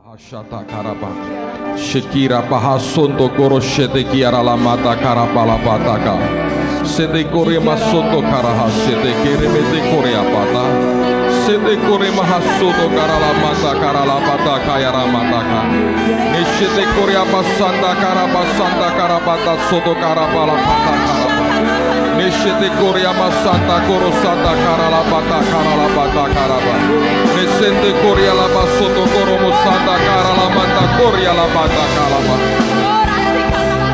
Hashata karaba shikira pahasonto koro shete kiara la mata karapala pataka sete kore masonto karaha sete kere mete kore apata sete kore mahasoto karala mata karala pata kayara mataka neshete kore apasanta karabasanta karapata soto karapala pata karapa neshete kore amasanta koro santa karala pata karaba nesente kore ala basoto koro musanta karala mata kore ala pata karaba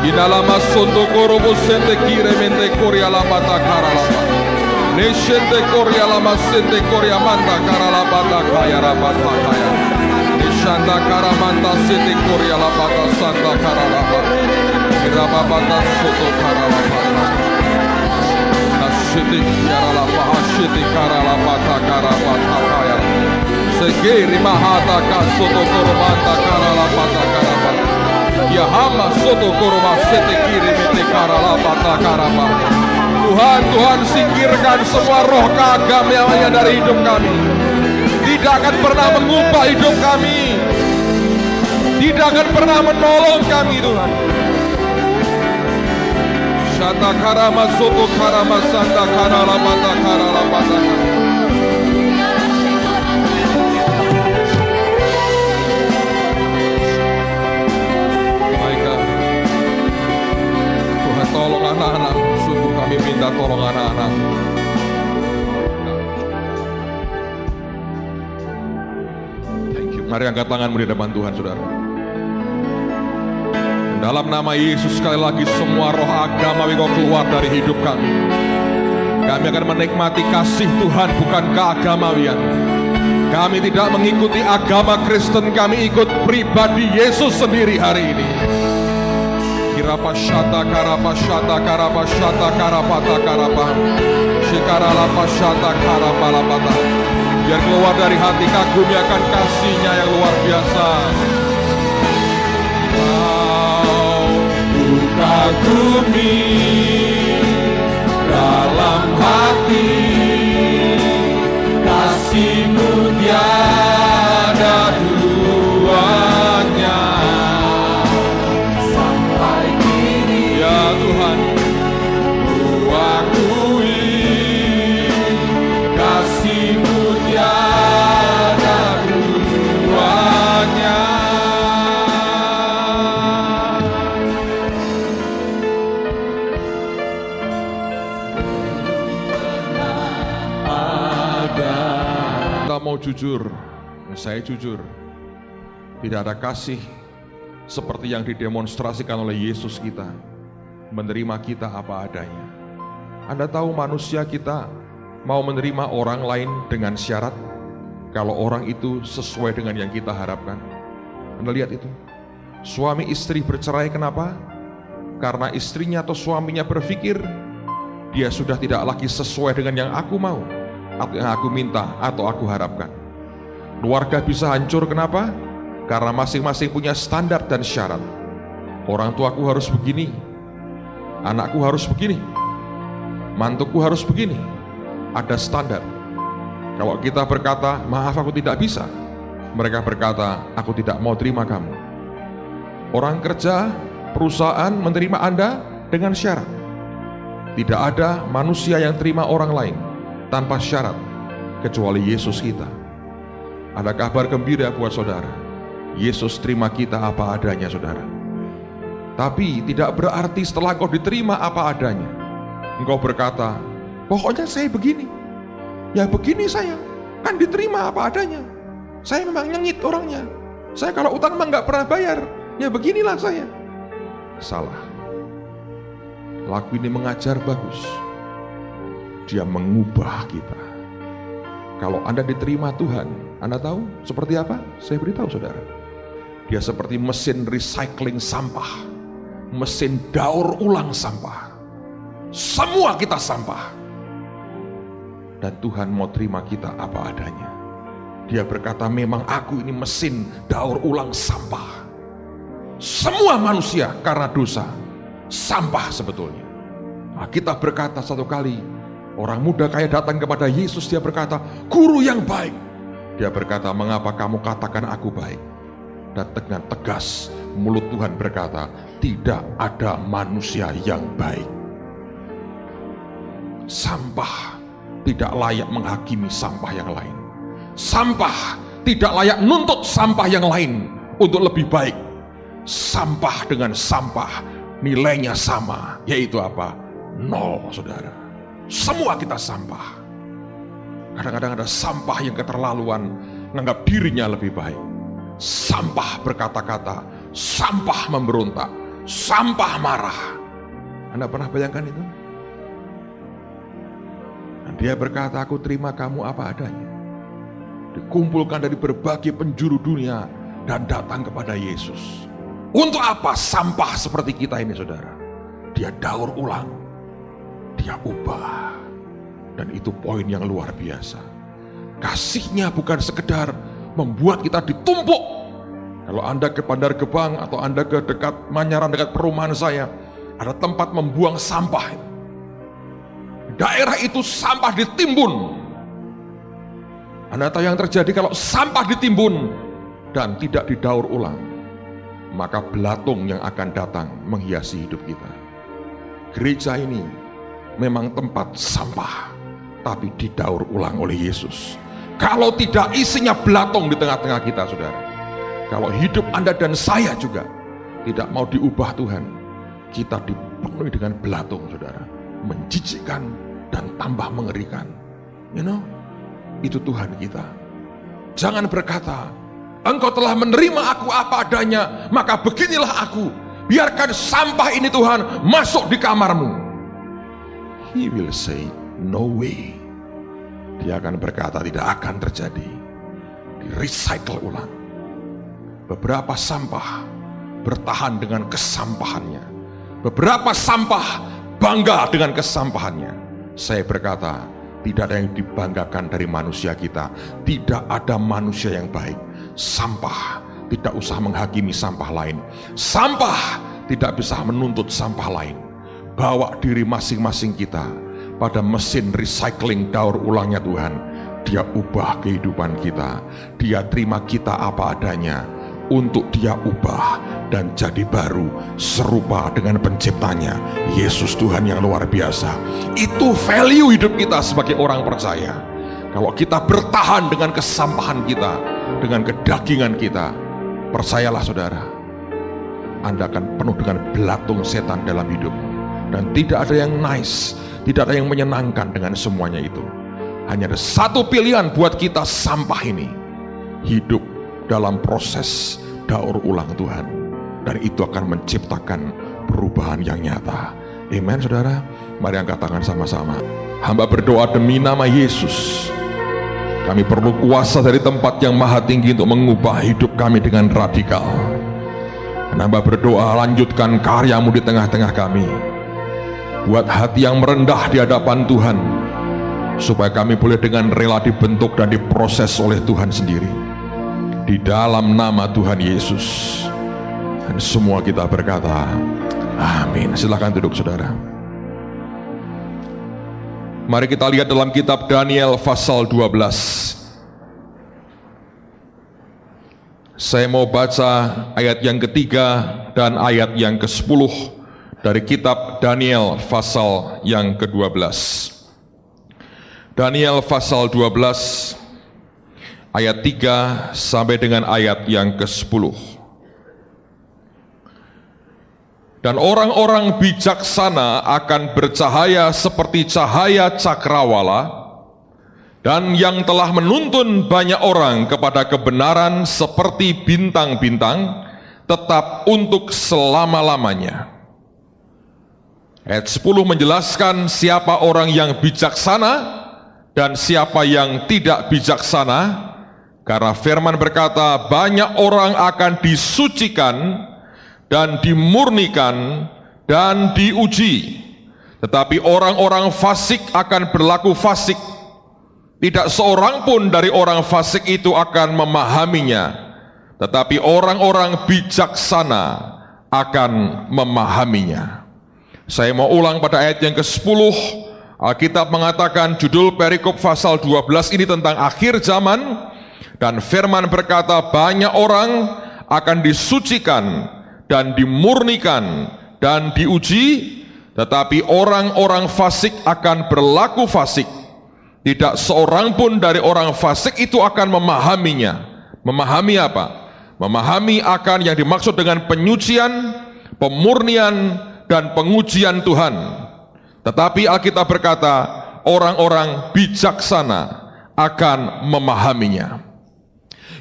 inalama soto koro musente kire mente kore ala pata karala neshente kore ala masente kore amanda karala pata kayara pata kaya neshanda karamanta sente kore ala pata santa karala pata iraba pata soto karala pata Shete kiara paha shete karala pata karapata kaya segeri mahata kasoto koromanda karala pata karapa ya hama soto koroma shete kiri mete karala pata karapa Tuhan singkirkan semua roh keagamaan dari hidup kami, tidak akan pernah mengubah hidup kami, tidak akan pernah menolong kami Tuhan. Shanta karama soto karama santa karala mata karala mata. Baiklah, Tuhan tolong anak-anak. Sungguh kami minta tolong anak-anak. Thank you. Mari angkat tanganmu di depan Tuhan, saudara. Dalam nama Yesus sekali lagi semua roh agama kau keluar dari hidup kami. Kami akan menikmati kasih Tuhan bukan keagamawian. Kami tidak mengikuti agama Kristen, kami ikut pribadi Yesus sendiri hari ini. Kirapa syata karapa syata karapa syata karapata karapa shikaralapa syata karapalapata. Biar keluar dari hati kagumi akan kasih-Nya yang luar biasa. Kagumi dalam hati, kasih-Mu tiada duanya sampai kini. Ya Tuhan, Ku akui kasih-Mu tiada duanya. Mau jujur, saya jujur, tidak ada kasih seperti yang didemonstrasikan oleh Yesus kita, menerima kita apa adanya. Anda tahu manusia kita mau menerima orang lain dengan syarat, kalau orang itu sesuai dengan yang kita harapkan. Anda lihat itu, suami istri bercerai kenapa? Karena istrinya atau suaminya berpikir, dia sudah tidak lagi sesuai dengan yang aku mau, atau yang aku minta, atau aku harapkan. Keluarga bisa hancur kenapa? Karena masing-masing punya standar dan syarat. Orang tuaku harus begini, anakku harus begini, mantuku harus begini. Ada standar. Kalau kita berkata, maaf aku tidak bisa, mereka berkata, aku tidak mau terima kamu. Orang kerja, perusahaan menerima Anda dengan syarat. Tidak ada manusia yang terima orang lain tanpa syarat, kecuali Yesus kita. Ada kabar gembira buat saudara, Yesus terima kita apa adanya saudara. Tapi tidak berarti setelah kau diterima apa adanya, engkau berkata, pokoknya saya begini, ya begini saya, kan diterima apa adanya. Saya memang nyengit orangnya, saya kalau utang memang gak pernah bayar, ya beginilah saya. Salah. Lagu ini mengajar bagus, Dia mengubah kita. Kalau Anda diterima Tuhan, Anda tahu seperti apa? Saya beritahu saudara, Dia seperti mesin recycling sampah, mesin daur ulang sampah. Semua kita sampah, dan Tuhan mau terima kita apa adanya. Dia berkata, memang aku ini mesin daur ulang sampah. Semua manusia karena dosa sampah sebetulnya. Nah, kita berkata satu kali, orang muda kaya datang kepada Yesus, dia berkata, guru yang baik. Dia berkata, mengapa kamu katakan aku baik? Dan dengan tegas mulut Tuhan berkata, tidak ada manusia yang baik. Sampah tidak layak menghakimi sampah yang lain. Sampah tidak layak nuntut sampah yang lain untuk lebih baik. Sampah dengan sampah nilainya sama, yaitu apa? Nol, saudara. Semua kita sampah. Kadang-kadang ada sampah yang keterlaluan, menganggap dirinya lebih baik. Sampah berkata-kata, sampah memberontak, sampah marah. Anda pernah bayangkan itu? Dan dia berkata, aku terima kamu apa adanya. Dikumpulkan dari berbagai penjuru dunia dan datang kepada Yesus. Untuk apa sampah seperti kita ini, saudara? Dia daur ulang, dia ubah. Dan itu poin yang luar biasa. Kasihnya bukan sekedar membuat kita ditumpuk. Kalau Anda ke Bandar Gebang atau Anda ke dekat Manyaran, dekat perumahan saya, ada tempat membuang sampah. Daerah itu sampah ditimbun. Anda tahu yang terjadi kalau sampah ditimbun dan tidak didaur ulang, maka belatung yang akan datang menghiasi hidup kita. Gereja ini memang tempat sampah, tapi didaur ulang oleh Yesus. Kalau tidak, isinya belatung di tengah-tengah kita, saudara. Kalau hidup Anda dan saya juga tidak mau diubah Tuhan, kita dipenuhi dengan belatung, saudara. Menjijikkan dan tambah mengerikan. Itu Tuhan kita. Jangan berkata, engkau telah menerima aku apa adanya, maka beginilah aku. Biarkan sampah ini Tuhan masuk di kamarmu. He will say, no way. Dia akan berkata tidak akan terjadi. Di-recycle ulang. Beberapa sampah bertahan dengan kesampahannya. Beberapa sampah bangga dengan kesampahannya. Saya berkata, tidak ada yang dibanggakan dari manusia kita. Tidak ada manusia yang baik. Sampah tidak usah menghakimi sampah lain. Sampah tidak bisa menuntut sampah lain. Bawa diri masing-masing kita pada mesin recycling daur ulangnya Tuhan. Dia ubah kehidupan kita. Dia terima kita apa adanya untuk dia ubah dan jadi baru serupa dengan penciptanya, Yesus Tuhan yang luar biasa. Itu value hidup kita sebagai orang percaya. Kalau kita bertahan dengan kesampahan kita, dengan kedagingan kita, percayalah saudara, Anda akan penuh dengan belatung setan dalam hidup. Dan tidak ada yang nice, tidak ada yang menyenangkan dengan semuanya itu. Hanya ada satu pilihan buat kita sampah ini, hidup dalam proses daur ulang Tuhan. Dan itu akan menciptakan perubahan yang nyata. Amen, saudara. Mari angkat tangan sama-sama. Hamba berdoa demi nama Yesus. Kami perlu kuasa dari tempat yang maha tinggi untuk mengubah hidup kami dengan radikal. Dan hamba berdoa, lanjutkan karyamu di tengah-tengah kami. Buat hati yang merendah di hadapan Tuhan, supaya kami boleh dengan rela dibentuk dan diproses oleh Tuhan sendiri. Di dalam nama Tuhan Yesus. Dan semua kita berkata, amin. Silakan duduk saudara. Mari kita lihat dalam kitab Daniel pasal 12. Saya mau baca ayat yang ketiga dan ayat yang ke-10 dari kitab Daniel pasal yang ke-12. Daniel pasal 12 ayat 3 sampai dengan ayat yang ke-10. Dan orang-orang bijaksana akan bercahaya seperti cahaya cakrawala, dan yang telah menuntun banyak orang kepada kebenaran seperti bintang-bintang, tetap untuk selama-lamanya. Ayat 10 menjelaskan siapa orang yang bijaksana dan siapa yang tidak bijaksana, karena firman berkata, banyak orang akan disucikan dan dimurnikan dan diuji, tetapi orang-orang fasik akan berlaku fasik. Tidak seorang pun dari orang fasik itu akan memahaminya, tetapi orang-orang bijaksana akan memahaminya. Saya mau ulang pada ayat yang ke-10. Alkitab mengatakan judul perikop pasal 12 ini tentang akhir zaman, dan firman berkata banyak orang akan disucikan dan dimurnikan dan diuji, tetapi orang-orang fasik akan berlaku fasik. Tidak seorang pun dari orang fasik itu akan memahaminya. Memahami apa? Memahami akan yang dimaksud dengan penyucian, pemurnian, dan pengujian Tuhan. Tetapi Alkitab berkata, orang-orang bijaksana akan memahaminya.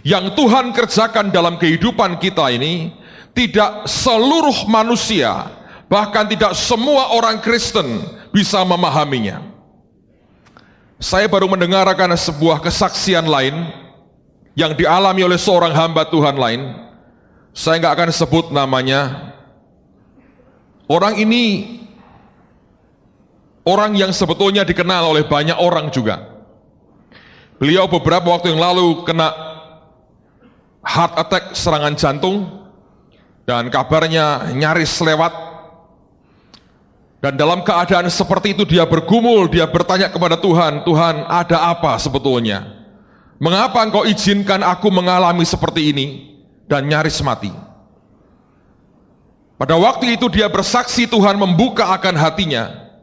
Yang Tuhan kerjakan dalam kehidupan kita ini, tidak seluruh manusia, bahkan tidak semua orang Kristen bisa memahaminya. Saya baru mendengarkan sebuah kesaksian lain yang dialami oleh seorang hamba Tuhan lain. Saya nggak akan sebut namanya. Orang ini orang yang sebetulnya dikenal oleh banyak orang juga. Beliau beberapa waktu yang lalu kena heart attack, serangan jantung, dan kabarnya nyaris lewat. Dan dalam keadaan seperti itu dia bergumul, dia bertanya kepada Tuhan, Tuhan, ada apa sebetulnya? Mengapa Engkau izinkan aku mengalami seperti ini dan nyaris mati? Pada waktu itu dia bersaksi, Tuhan membuka akan hatinya,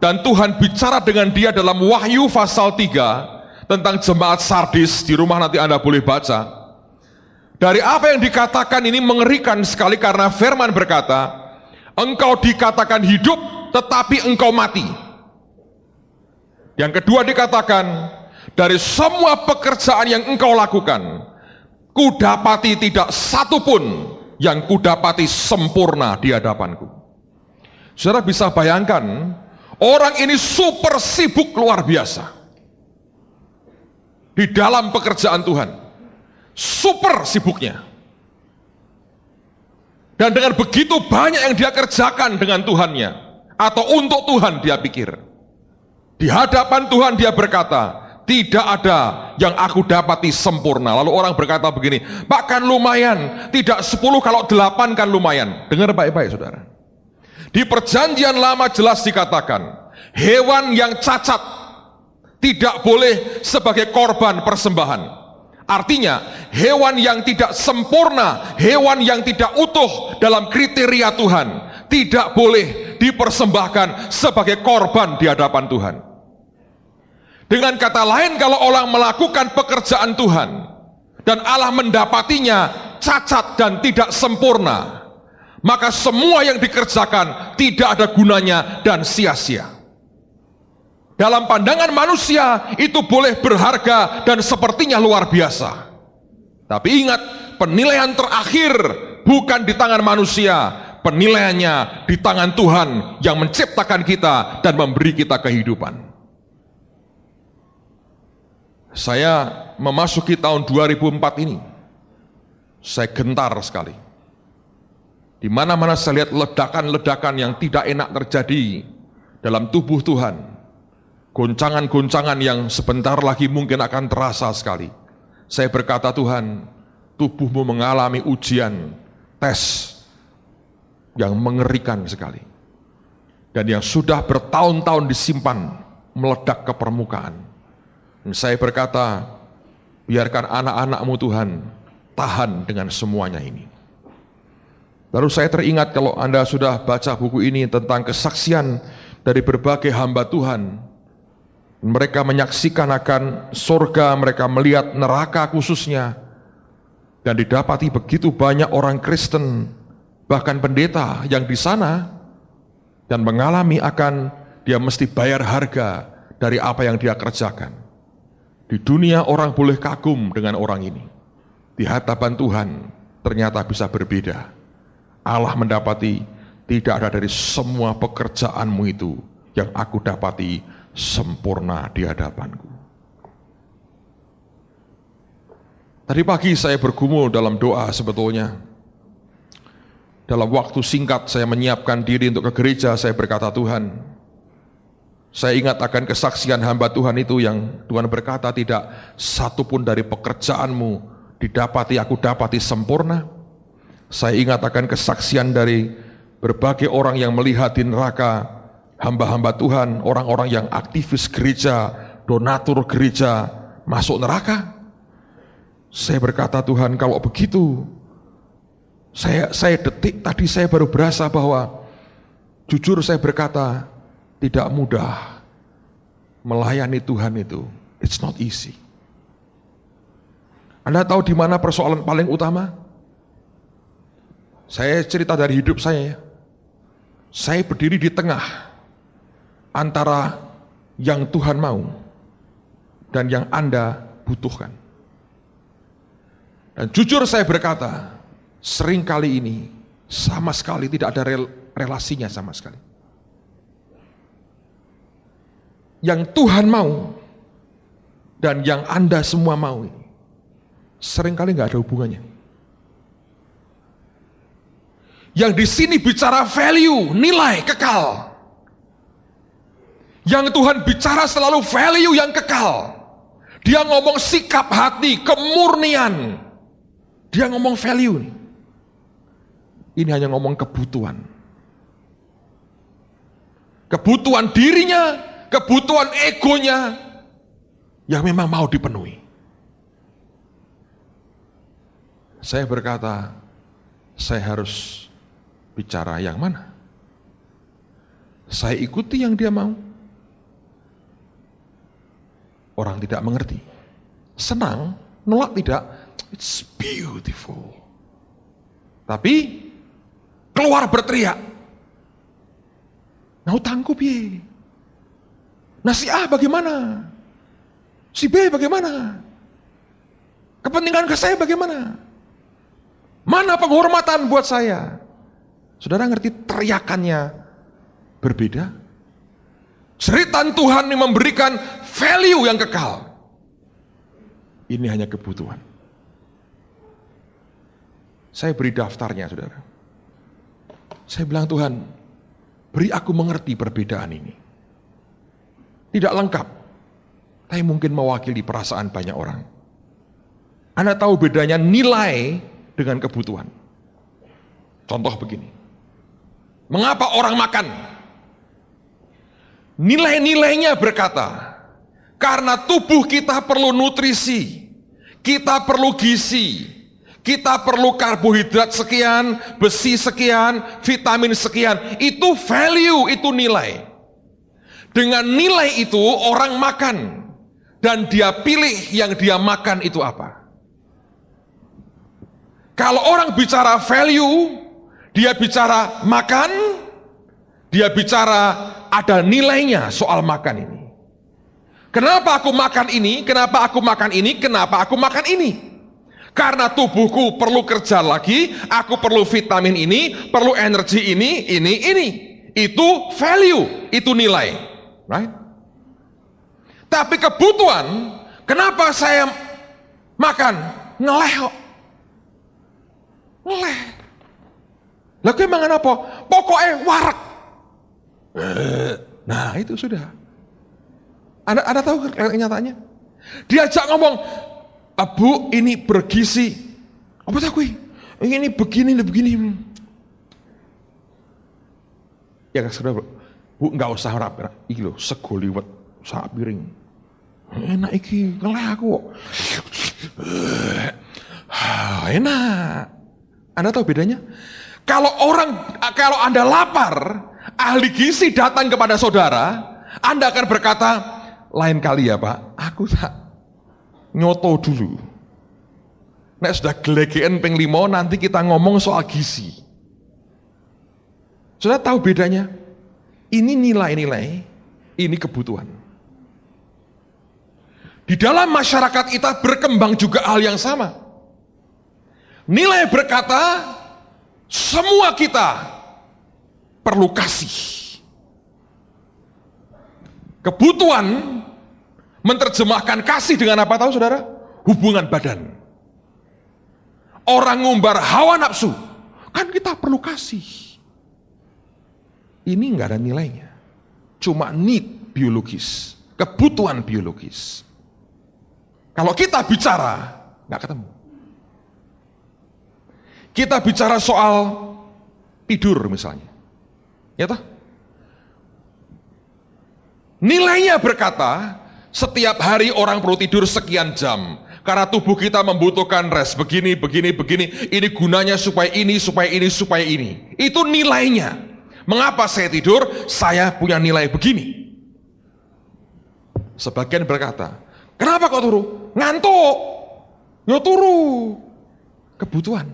dan Tuhan bicara dengan dia dalam Wahyu pasal 3 tentang jemaat Sardis. Di rumah nanti Anda boleh baca. Dari apa yang dikatakan ini mengerikan sekali, karena firman berkata, engkau dikatakan hidup tetapi engkau mati. Yang kedua dikatakan, dari semua pekerjaan yang engkau lakukan, kudapati tidak satu pun yang kudapati sempurna di hadapanku. Saudara bisa bayangkan, orang ini super sibuk luar biasa di dalam pekerjaan Tuhan, super sibuknya. Dan dengan begitu banyak yang dia kerjakan dengan Tuhannya, atau untuk Tuhan dia pikir. Di hadapan Tuhan dia berkata, tidak ada yang aku dapati sempurna. Lalu orang berkata begini, Pak kan lumayan, tidak 10 kalau 8 kan lumayan. Dengar baik-baik saudara. Di perjanjian lama jelas dikatakan, hewan yang cacat tidak boleh sebagai korban persembahan. Artinya, hewan yang tidak sempurna, hewan yang tidak utuh dalam kriteria Tuhan, tidak boleh dipersembahkan sebagai korban di hadapan Tuhan. Dengan kata lain, kalau orang melakukan pekerjaan Tuhan, dan Allah mendapatinya cacat dan tidak sempurna, maka semua yang dikerjakan tidak ada gunanya dan sia-sia. Dalam pandangan manusia itu boleh berharga dan sepertinya luar biasa. Tapi ingat, penilaian terakhir bukan di tangan manusia, penilaiannya di tangan Tuhan yang menciptakan kita dan memberi kita kehidupan. Saya memasuki tahun 2004 ini, saya gentar sekali. Di mana-mana saya lihat ledakan-ledakan yang tidak enak terjadi dalam tubuh Tuhan. Goncangan-goncangan yang sebentar lagi mungkin akan terasa sekali. Saya berkata, Tuhan, tubuhmu mengalami ujian, tes yang mengerikan sekali. Dan yang sudah bertahun-tahun disimpan, meledak ke permukaan. Dan saya berkata, biarkan anak-anakmu Tuhan, tahan dengan semuanya ini. Lalu saya teringat, kalau Anda sudah baca buku ini tentang kesaksian dari berbagai hamba Tuhan, mereka menyaksikan akan surga, mereka melihat neraka khususnya, dan didapati begitu banyak orang Kristen, bahkan pendeta yang di sana, dan mengalami akan dia mesti bayar harga dari apa yang dia kerjakan. Di dunia orang boleh kagum dengan orang ini, di hadapan Tuhan ternyata bisa berbeda. Allah mendapati tidak ada dari semua pekerjaanmu itu yang aku dapati sempurna di hadapanku. Tadi pagi saya bergumul dalam doa sebetulnya. Dalam waktu singkat saya menyiapkan diri untuk ke gereja, saya berkata, Tuhan, saya ingat akan kesaksian hamba Tuhan itu yang Tuhan berkata tidak satu pun dari pekerjaanmu aku dapati sempurna. Saya ingat akan kesaksian dari berbagai orang yang melihat di neraka, hamba-hamba Tuhan, orang-orang yang aktivis gereja, donatur gereja, masuk neraka. Saya berkata, Tuhan, kalau begitu, Saya detik tadi saya baru berasa bahwa jujur saya berkata tidak mudah melayani Tuhan itu. It's not easy. Anda tahu di mana persoalan paling utama? Saya cerita dari hidup saya. Saya berdiri di tengah antara yang Tuhan mau dan yang Anda butuhkan. Dan jujur saya berkata, sering kali ini sama sekali tidak ada relasinya sama sekali. Yang Tuhan mau dan yang Anda semua mau ini seringkali nggak ada hubungannya. Yang di sini bicara value, nilai kekal. Yang Tuhan bicara selalu value yang kekal. Dia ngomong sikap hati, kemurnian. Dia ngomong value. Ini hanya ngomong kebutuhan. Kebutuhan dirinya, kebutuhan egonya yang memang mau dipenuhi. Saya berkata, saya harus bicara yang mana? Saya ikuti yang dia mau. Orang tidak mengerti. Senang, nolak tidak. It's beautiful. Tapi keluar berteriak. Nah utangku piye? Nah si A bagaimana? Si B bagaimana? Kepentingan ke saya bagaimana? Mana penghormatan buat saya? Saudara ngerti teriakannya berbeda? Cerita Tuhan yang memberikan value yang kekal. Ini hanya kebutuhan. Saya beri daftarnya, saudara. Saya bilang, Tuhan, beri aku mengerti perbedaan ini. Tidak lengkap, tapi mungkin mewakili perasaan banyak orang. Anda tahu bedanya nilai dengan kebutuhan. Contoh begini. Mengapa orang makan? Nilai-nilainya berkata, karena tubuh kita perlu nutrisi, kita perlu gizi, kita perlu karbohidrat sekian, besi sekian, vitamin sekian. Itu value, itu nilai. Dengan nilai itu orang makan. Dan dia pilih yang dia makan itu apa. Kalau orang bicara value, dia bicara makan, dia bicara ada nilainya soal makan ini. Kenapa aku makan ini? Kenapa aku makan ini? Kenapa aku makan ini? Karena tubuhku perlu kerja lagi, aku perlu vitamin ini, perlu energi ini. Itu value, itu nilai. Right? Tapi kebutuhan, kenapa saya makan? Ngeleh kok. Ngeleh. Lah kowe mangan apa? Pokoknya warak. Nah, itu sudah. Anda tahu kenyataannya? Diajak ngomong, "Bu, ini bergizi." Apa tak kuwi? Ini begini. Ya saudara, Bu, enggak usah ora. Iki lho, sego liwet sak piring. Enak iki, ngeleh aku kok. Enak. Anda tahu bedanya? Kalau Anda lapar, ahli gizi datang kepada saudara, Anda akan berkata, lain kali ya Pak, aku tak nyoto dulu. Nek sudah gelegean ping 5, nanti kita ngomong soal gizi. Sudah tahu bedanya? Ini nilai-nilai, ini kebutuhan. Di dalam masyarakat kita berkembang juga hal yang sama. Nilai berkata, semua kita perlu kasih. Kebutuhan menerjemahkan kasih dengan apa tahu saudara? Hubungan badan. Orang ngumbar hawa nafsu, kan kita perlu kasih. Ini enggak ada nilainya. Cuma need biologis, kebutuhan biologis. Kalau kita bicara, enggak ketemu. Kita bicara soal tidur misalnya. Ya toh? Nilainya berkata, setiap hari orang perlu tidur sekian jam. Karena tubuh kita membutuhkan rest, begini. Ini gunanya supaya ini. Itu nilainya. Mengapa saya tidur? Saya punya nilai begini. Sebagian berkata, kenapa kok turu? Ngantuk. Ya turu. Kebutuhan.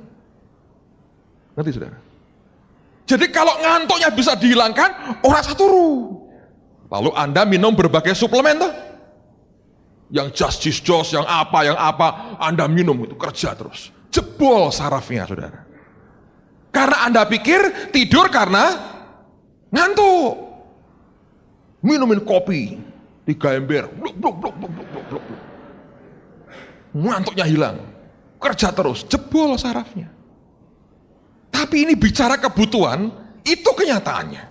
Ngerti saudara? Jadi kalau ngantuknya bisa dihilangkan, orang saya turu. Lalu Anda minum berbagai suplemen tuh. Yang Just, yang apa, Anda minum itu kerja terus. Jebol sarafnya saudara. Karena Anda pikir tidur karena ngantuk. Minumin kopi, 3 ember, bluk. Ngantuknya hilang. Kerja terus, jebol sarafnya. Tapi ini bicara kebutuhan, itu kenyataannya.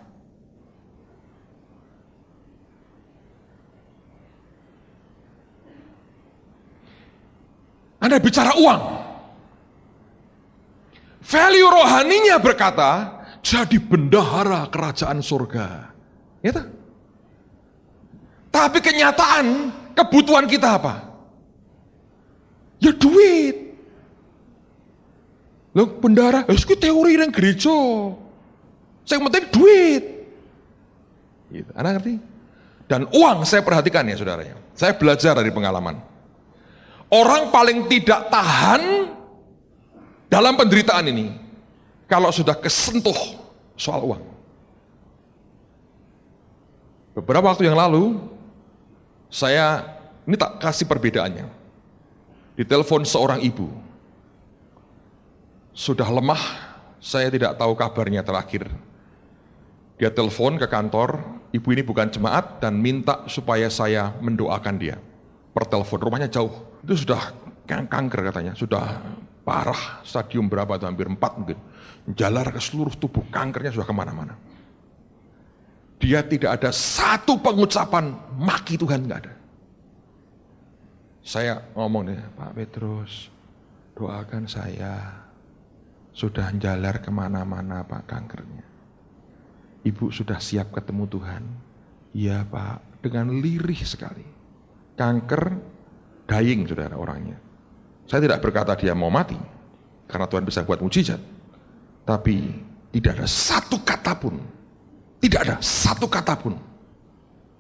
Anda bicara uang. Value rohaninya berkata, jadi bendahara kerajaan surga. Ya tak? Tapi kenyataan, kebutuhan kita apa? Ya duit. Loh bendahara, itu teori yang gereja. Yang penting duit. Gitu. Anda ngerti? Dan uang saya perhatikan ya saudaranya. Saya belajar dari pengalaman. Orang paling tidak tahan dalam penderitaan ini kalau sudah kesentuh soal uang. Beberapa waktu yang lalu ini tak kasih perbedaannya. Ditelepon seorang ibu. Sudah lemah, saya tidak tahu kabarnya terakhir. Dia telepon ke kantor, ibu ini bukan jemaat dan minta supaya saya mendoakan dia. Per telepon, rumahnya jauh. Itu sudah kanker katanya, sudah parah, stadium berapa itu, hampir 4 mungkin. Jalar ke seluruh tubuh, kankernya sudah kemana-mana. Dia tidak ada satu pengucapan maki Tuhan, nggak ada. Saya ngomong nih, Pak Petrus, doakan saya, sudah jalar kemana-mana Pak kankernya. Ibu sudah siap ketemu Tuhan? Iya Pak, dengan lirih sekali. Kanker, dying saudara orangnya. Saya tidak berkata dia mau mati, karena Tuhan bisa buat mujizat. Tapi tidak ada satu kata pun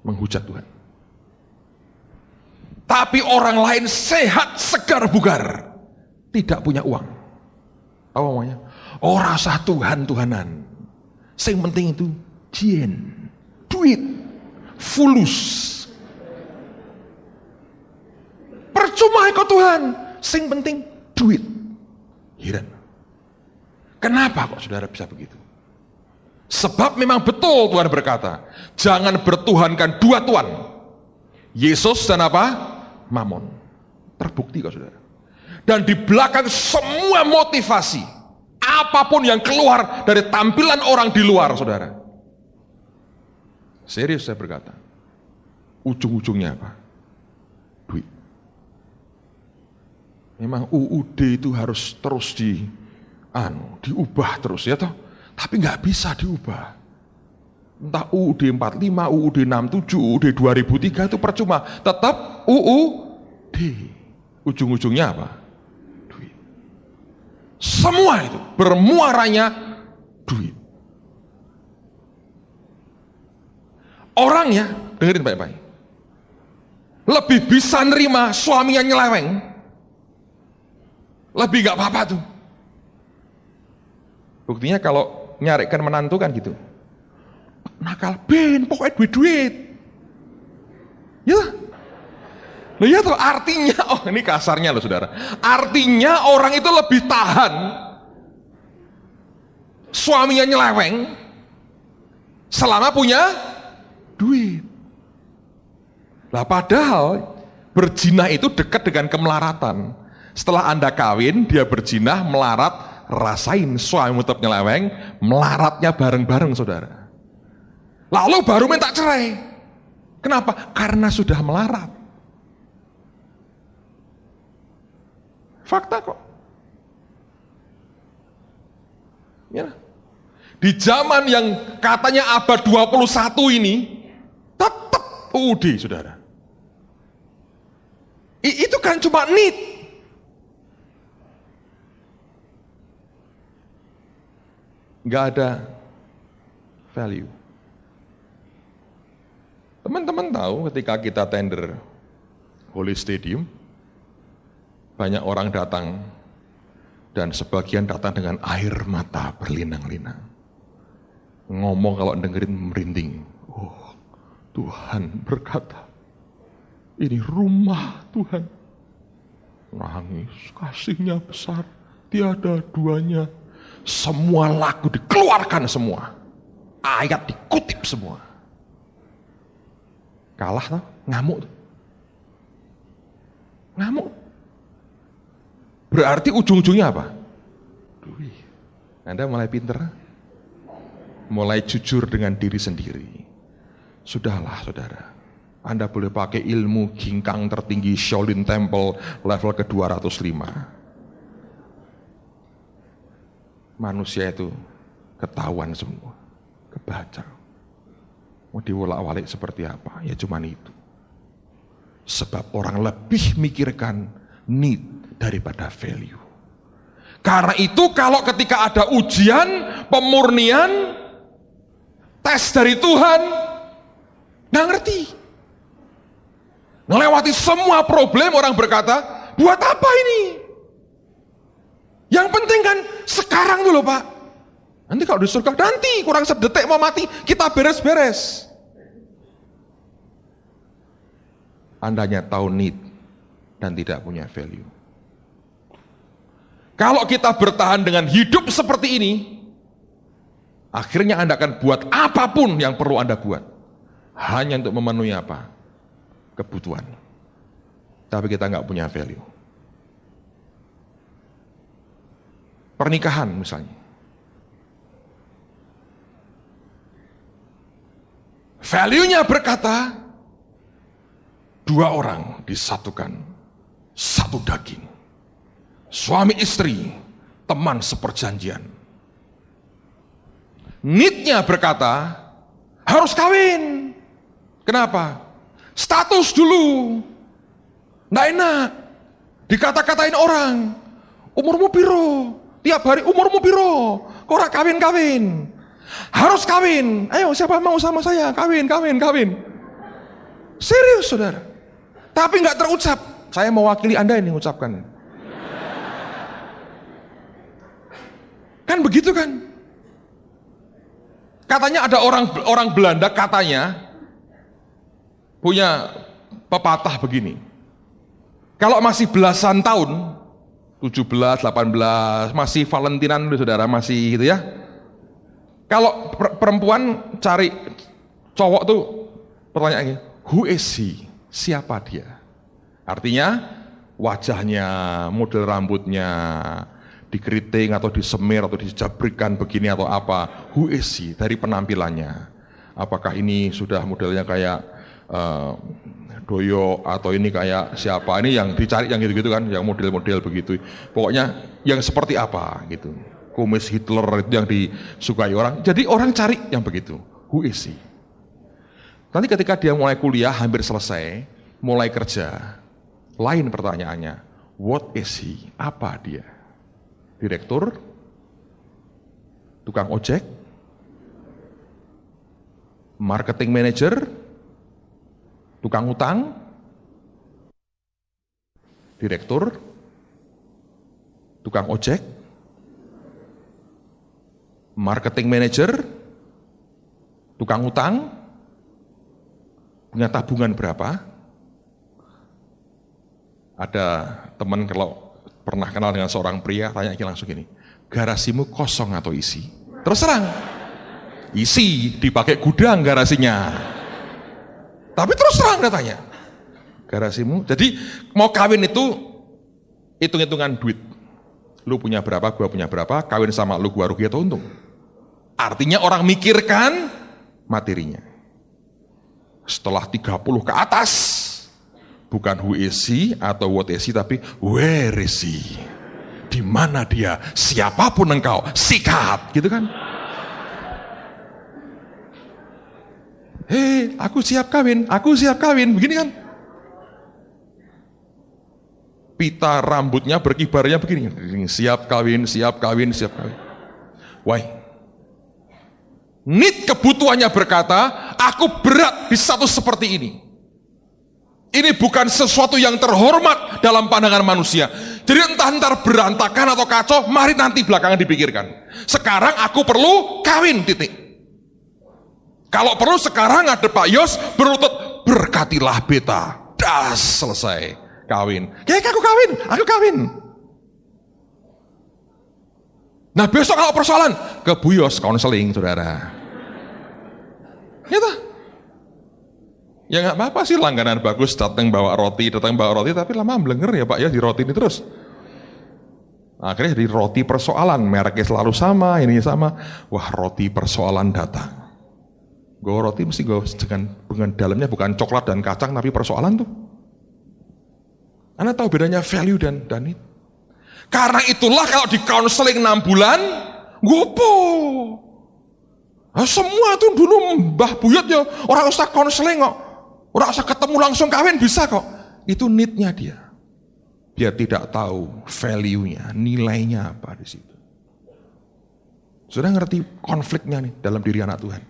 menghujat Tuhan. Tapi orang lain sehat, segar, bugar, tidak punya uang. Apa namanya? Oh rasa Tuhan-Tuhanan. Yang penting itu duit, fulus. Percuma ikut Tuhan, yang penting duit. Heran. Kenapa kok saudara bisa begitu? Sebab memang betul Tuhan berkata, jangan bertuhankan 2 tuan. Yesus dan apa? Mamon. Terbukti kok saudara. Dan di belakang semua motivasi, apapun yang keluar dari tampilan orang di luar saudara. Serius saya berkata, ujung-ujungnya apa? Duit. Memang UUD itu harus terus diubah terus ya toh. Tapi nggak bisa diubah. Entah UUD 45, UUD 67, UUD 2003 itu percuma. Tetap UUD. Ujung-ujungnya apa? Duit. Semua itu bermuaranya duit. Orangnya, dengerin baik-baik, lebih bisa nerima suaminya nyeleweng. Lebih gak apa-apa tuh. Buktinya kalau nyarikan menantu kan gitu. Nakal, pokoknya duit-duit. Ya. Loh ya tuh artinya, ini kasarnya loh saudara. Artinya orang itu lebih tahan suaminya nyeleweng selama punya duit. Lah padahal berzina itu dekat dengan kemelaratan. Setelah Anda kawin, dia berzina, melarat, rasain suami tetap nyeleweng, melaratnya bareng-bareng saudara. Lalu baru minta cerai. Kenapa? Karena sudah melarat. Fakta kok. Ya. Di zaman yang katanya abad 21 ini, tetap UUD saudara. Itu kan cuma need. nggak ada value. Teman-teman tahu ketika kita tender Holy Stadium, banyak orang datang dan sebagian datang dengan air mata berlinang-linang. Ngomong kalau dengerin merinding. Oh, Tuhan berkata, ini rumah Tuhan. Nangis, kasihnya besar, tiada duanya. Semua lagu dikeluarkan semua. Ayat dikutip semua. Kalah tuh, ngamuk tuh. Ngamuk. Berarti ujung-ujungnya apa? Duh, Anda mulai pinter, mulai jujur dengan diri sendiri. Sudahlah saudara, Anda boleh pakai ilmu ginkang tertinggi Shaolin Temple level ke-205. Manusia itu ketahuan semua, kebaca. Mau diwolak-walik seperti apa? Ya cuman itu. Sebab orang lebih mikirkan need daripada value. Karena itu kalau ketika ada ujian, pemurnian, tes dari Tuhan, nggak ngerti. Melewati semua problem, orang berkata, buat apa ini? Yang penting kan sekarang dulu Pak. Nanti kalau di surga, nanti kurang sedetik mau mati, kita beres-beres. Andanya tahu need dan tidak punya value. Kalau kita bertahan dengan hidup seperti ini, akhirnya Anda akan buat apapun yang perlu Anda buat. Hanya untuk memenuhi apa? Kebutuhan. Tapi kita nggak punya value. Pernikahan misalnya. Value-nya berkata, dua orang disatukan, satu daging. Suami istri, teman seperjanjian. Need-nya berkata, harus kawin. Kenapa? Status dulu. Nggak enak. Dikata-katain orang. Umurmu piro? Tiap hari umurmu piro? Kok ora kawin-kawin? Harus kawin. Ayo siapa mau sama saya? Kawin. Serius saudara. Tapi nggak terucap. Saya mewakili Anda ini mengucapkan. Kan begitu kan? Katanya ada orang Belanda katanya punya pepatah begini. Kalau masih belasan tahun, 17, 18, masih Valentinan saudara, masih gitu ya. Kalau perempuan cari cowok tuh pertanyaannya, who is he? Siapa dia? Artinya wajahnya, model rambutnya, dikeriting atau disemir atau dijabrikan begini atau apa. Who is he? Dari penampilannya. Apakah ini sudah modelnya kayak Doyo atau ini kayak siapa? Ini yang dicari yang gitu-gitu kan, yang model-model begitu. Pokoknya yang seperti apa gitu. Kumis Hitler itu yang disukai orang. Jadi orang cari yang begitu. Who is he? Nanti ketika dia mulai kuliah hampir selesai, mulai kerja, lain pertanyaannya, what is he? Apa dia? Direktur? Tukang ojek? Marketing manager? Tukang utang? Direktur? Tukang ojek? Marketing manager? Tukang utang? Punya tabungan berapa? Ada teman kalau pernah kenal dengan seorang pria, tanya langsung gini, garasimu kosong atau isi? Terus terang, isi, dipakai gudang garasinya. Tapi terus terang dia tanya, garasimu, jadi mau kawin itu hitung-hitungan duit. Lu punya berapa, gua punya berapa, kawin sama lu gua rugi atau untung. Artinya orang mikirkan materinya. Setelah 30 ke atas, bukan who is he atau what is he, tapi where is he? Di mana dia? Siapapun engkau, sikat, gitu kan? Hei, aku siap kawin, begini kan? Pita rambutnya berkibarnya begini, siap kawin. Why? Need kebutuhannya berkata, aku berat di status seperti ini. Ini bukan sesuatu yang terhormat dalam pandangan manusia. Jadi entah berantakan atau kacau, mari nanti belakangan dipikirkan. Sekarang aku perlu kawin, titik. Kalau perlu sekarang ada Pak Yos berlutut, berkatilah beta. Das, selesai, kawin. Ya aku kawin. Nah besok kalau persoalan, ke Bu Yos konseling, saudara. Gitu. Ya nggak apa-apa sih, langganan bagus, datang bawa roti, tapi lama blenger ya Pak ya di roti ini terus. Akhirnya jadi roti persoalan, mereknya selalu sama, ini sama. Wah, roti persoalan datang. Gue roti mesti gue dengan dalamnya bukan coklat dan kacang, tapi persoalan tuh. Anda tahu bedanya value dan it. Karena itulah kalau di counseling 6 bulan, gopo. Nah, semua tuh dulu Mbah Buyut ya, orang usah counseling kok. Orang usah ketemu langsung kawin bisa kok. Itu need-nya dia. Dia tidak tahu value-nya, nilainya apa di situ. Sudah ngerti konfliknya nih dalam diri anak Tuhan.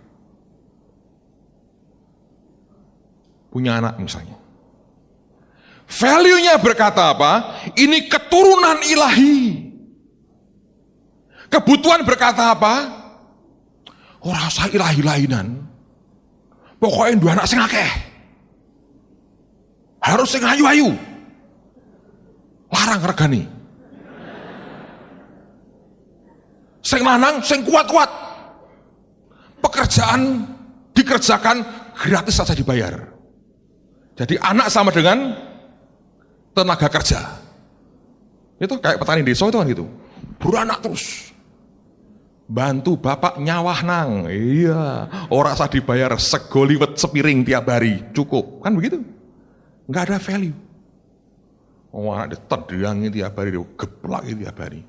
Punya anak misalnya. Value-nya berkata apa? Ini keturunan ilahi. Kebutuhan berkata apa? Orang usah ilahi-lahinan. Pokoknya dua anak sing akeh. Harus sing ayu-ayu. Larang regani. Sing lanang, sing kuat-kuat. Pekerjaan dikerjakan gratis saja dibayar. Jadi anak sama dengan tenaga kerja. Itu kayak petani desa itu kan gitu. Beranak terus. Bantu bapak nyawah nang. Iya, ora usah dibayar sego liwet sepiring tiap hari, cukup. Kan begitu. Enggak ada value. Oh, anak ditendang tiap hari, geplak tiap hari.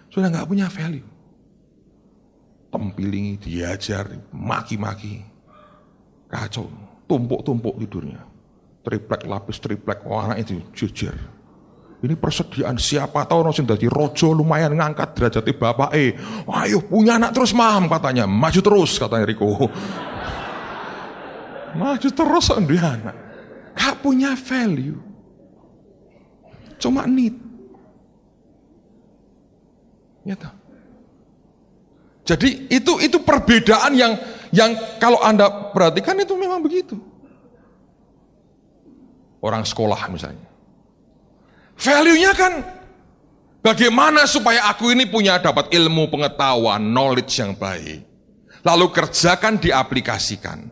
Sudah enggak punya value. Tempilingi, diajar, maki-maki. Kacau, tumpuk-tumpuk tidurnya. Triplek lapis triplek, oh anak itu jujur. Ini persediaan siapa tahu sing dadi rojo lumayan ngangkat derajat bapak. Ayo punya anak terus mam katanya, maju terus katanya Riko. Maju terus dia anak. Gak punya value. Cuma need. Gitu. Jadi itu perbedaan yang kalau Anda perhatikan itu memang begitu. Orang sekolah misalnya. Value-nya kan bagaimana supaya aku ini dapat ilmu, pengetahuan, knowledge yang baik. Lalu kerjakan, diaplikasikan.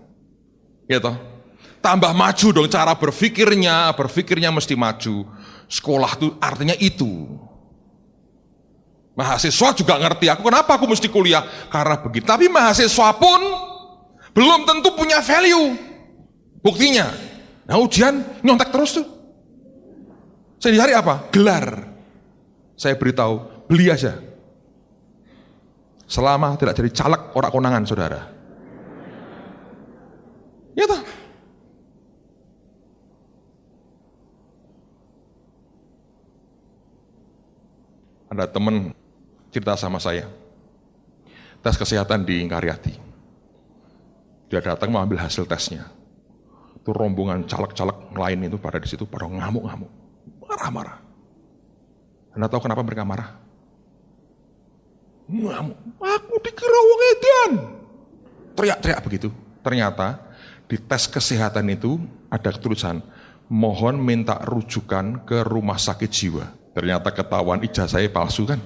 Gitu. Tambah maju dong cara berpikirnya mesti maju. Sekolah itu artinya itu. Mahasiswa juga ngerti, kenapa aku mesti kuliah? Karena begitu. Tapi mahasiswa pun belum tentu punya value. Buktinya, nah ujian nyontek terus tuh. Saya dicari apa? Gelar. Saya beritahu, beli aja. Selama tidak jadi caleg, ora konangan saudara. Ya toh? Ada teman cerita sama saya, tes kesehatan di Karyati. Dia datang mau ambil hasil tesnya. Itu rombongan caleg-caleg lain itu pada di situ pada ngamuk-ngamuk, marah-marah. Anda tahu kenapa mereka marah? Ngamuk. Aku dikira wong edan. Teriak-teriak begitu. Ternyata di tes kesehatan itu ada tulisan, mohon minta rujukan ke rumah sakit jiwa. Ternyata ketahuan ijazahnya palsu kan.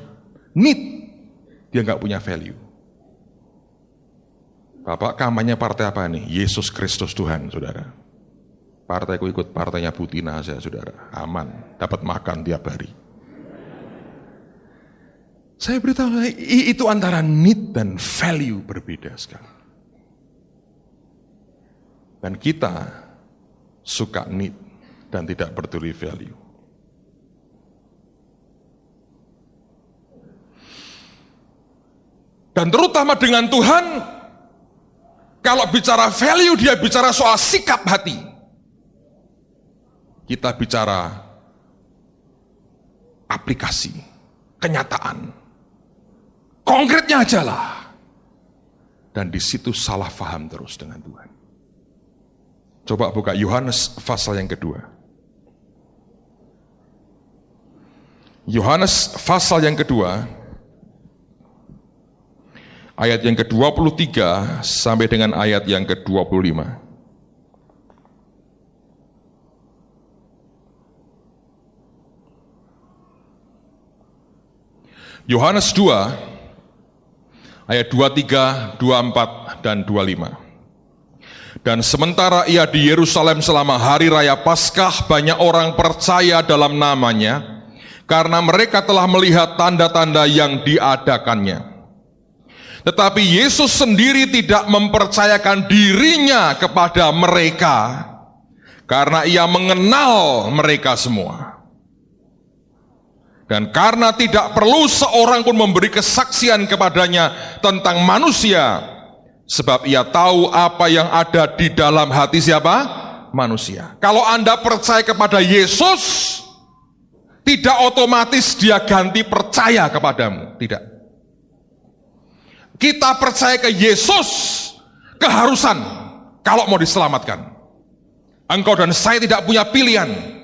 Need. Dia nggak punya value. Bapak kampanye partai apa nih? Yesus Kristus Tuhan, saudara. Partaiku ikut partainya Butina saja, saudara. Aman, dapat makan tiap hari. Saya beritahu, itu antara need dan value berbeda sekali. Dan kita suka need dan tidak peduli value. Dan terutama dengan Tuhan, kalau bicara value, dia bicara soal sikap hati. Kita bicara aplikasi, kenyataan. Konkretnya aja lah. Dan di situ salah faham terus dengan Tuhan. Coba buka Yohanes pasal yang kedua. Yohanes pasal yang kedua, ayat yang ke-23 sampai dengan ayat yang ke-25. Yohanes 2, ayat 23, 24, dan 25. Dan sementara ia di Yerusalem selama hari raya Paskah, banyak orang percaya dalam namanya, karena mereka telah melihat tanda-tanda yang diadakannya. Tetapi Yesus sendiri tidak mempercayakan dirinya kepada mereka, karena ia mengenal mereka semua. Dan karena tidak perlu seorang pun memberi kesaksian kepadanya tentang manusia, sebab ia tahu apa yang ada di dalam hati siapa? Manusia. Kalau Anda percaya kepada Yesus, tidak otomatis dia ganti percaya kepadamu. Tidak. Kita percaya ke Yesus, keharusan kalau mau diselamatkan. Engkau dan saya tidak punya pilihan.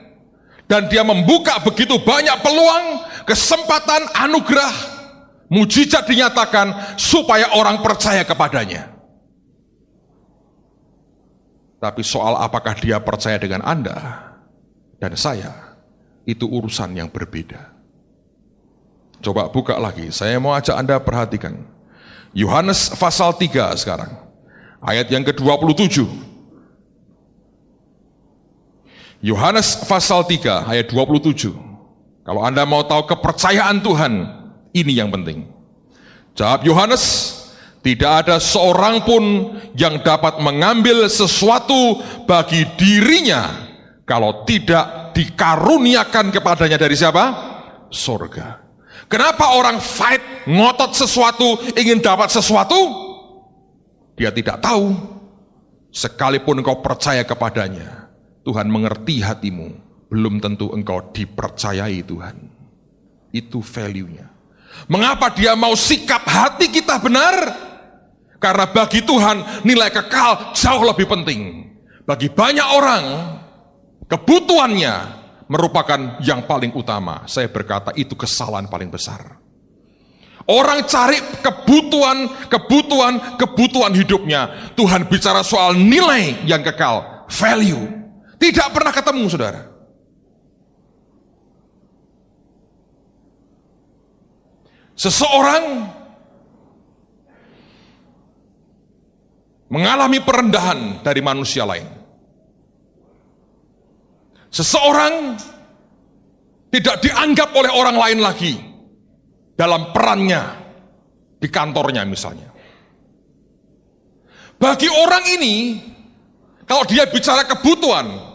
Dan dia membuka begitu banyak peluang, kesempatan, anugerah, mujizat dinyatakan supaya orang percaya kepadanya. Tapi soal apakah dia percaya dengan Anda dan saya, itu urusan yang berbeda. Coba buka lagi, saya mau ajak Anda perhatikan. Yohanes pasal 3 sekarang, ayat yang ke-27. Yohanes pasal 3, ayat 27. Kalau Anda mau tahu kepercayaan Tuhan, ini yang penting. Jawab Yohanes, tidak ada seorang pun yang dapat mengambil sesuatu bagi dirinya kalau tidak dikaruniakan kepadanya dari siapa? Surga. Kenapa orang fight, ngotot sesuatu, ingin dapat sesuatu? Dia tidak tahu. Sekalipun engkau percaya kepadanya, Tuhan mengerti hatimu, belum tentu engkau dipercayai Tuhan. Itu value-nya. Mengapa dia mau sikap hati kita benar? Karena bagi Tuhan nilai kekal jauh lebih penting. Bagi banyak orang, kebutuhannya merupakan yang paling utama. Saya berkata itu kesalahan paling besar. Orang cari kebutuhan hidupnya. Tuhan bicara soal nilai yang kekal, value. Tidak pernah ketemu, saudara. Seseorang mengalami perendahan dari manusia lain. Seseorang tidak dianggap oleh orang lain lagi dalam perannya di kantornya misalnya. Bagi orang ini, kalau dia bicara kebutuhan,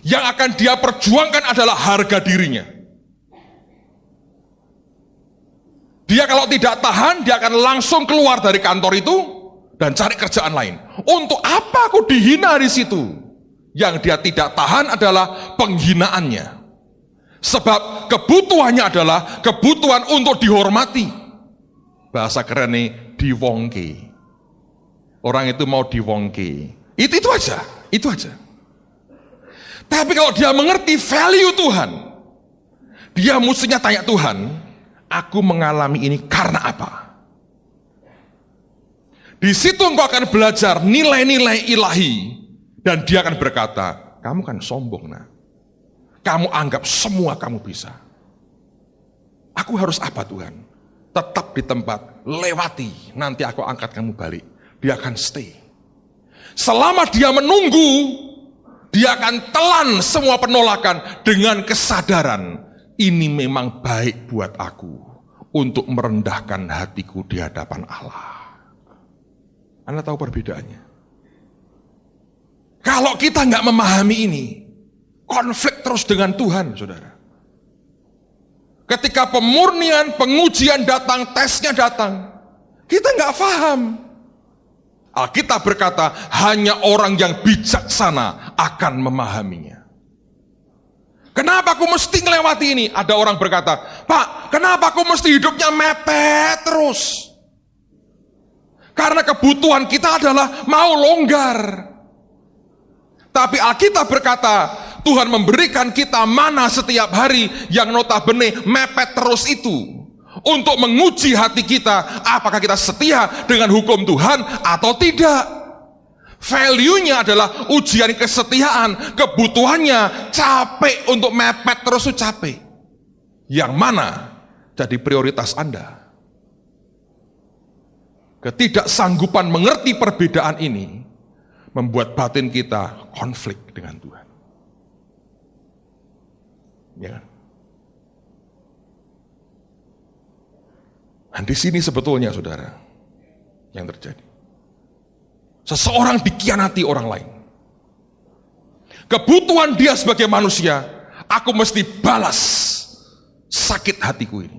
yang akan dia perjuangkan adalah harga dirinya. Dia kalau tidak tahan, dia akan langsung keluar dari kantor itu dan cari kerjaan lain. Untuk apa aku dihina di situ? Yang dia tidak tahan adalah penghinaannya. Sebab kebutuhannya adalah kebutuhan untuk dihormati. Bahasa kerennya diwongke. Orang itu mau diwongke. Itu aja, itu aja. Tapi kalau dia mengerti value Tuhan, dia mestinya tanya Tuhan, aku mengalami ini karena apa? Di situ engkau akan belajar nilai-nilai ilahi. Dan dia akan berkata, kamu kan sombong, nah. Kamu anggap semua kamu bisa. Aku harus apa Tuhan? Tetap di tempat, lewati, nanti aku angkat kamu balik. Dia akan stay. Selama dia menunggu, dia akan telan semua penolakan dengan kesadaran, ini memang baik buat aku untuk merendahkan hatiku di hadapan Allah. Anda tahu perbedaannya? Kalau kita nggak memahami ini, konflik terus dengan Tuhan, saudara. Ketika pemurnian, pengujian datang, tesnya datang, kita nggak paham. Alkitab berkata, hanya orang yang bijaksana akan memahaminya. Kenapa aku mesti ngelewati ini? Ada orang berkata, Pak, kenapa aku mesti hidupnya mepet terus? Karena kebutuhan kita adalah mau longgar. Tapi Alkitab berkata, Tuhan memberikan kita mana setiap hari yang notabene mepet terus itu. Untuk menguji hati kita, apakah kita setia dengan hukum Tuhan atau tidak. Value-nya adalah ujian kesetiaan, kebutuhannya capek untuk mepet terus itu capek. Yang mana jadi prioritas Anda? Ketidaksanggupan mengerti perbedaan ini membuat batin kita konflik dengan Tuhan. Ya kan? Dan di sini sebetulnya saudara yang terjadi. Seseorang dikhianati orang lain. Kebutuhan dia sebagai manusia, aku mesti balas sakit hatiku ini.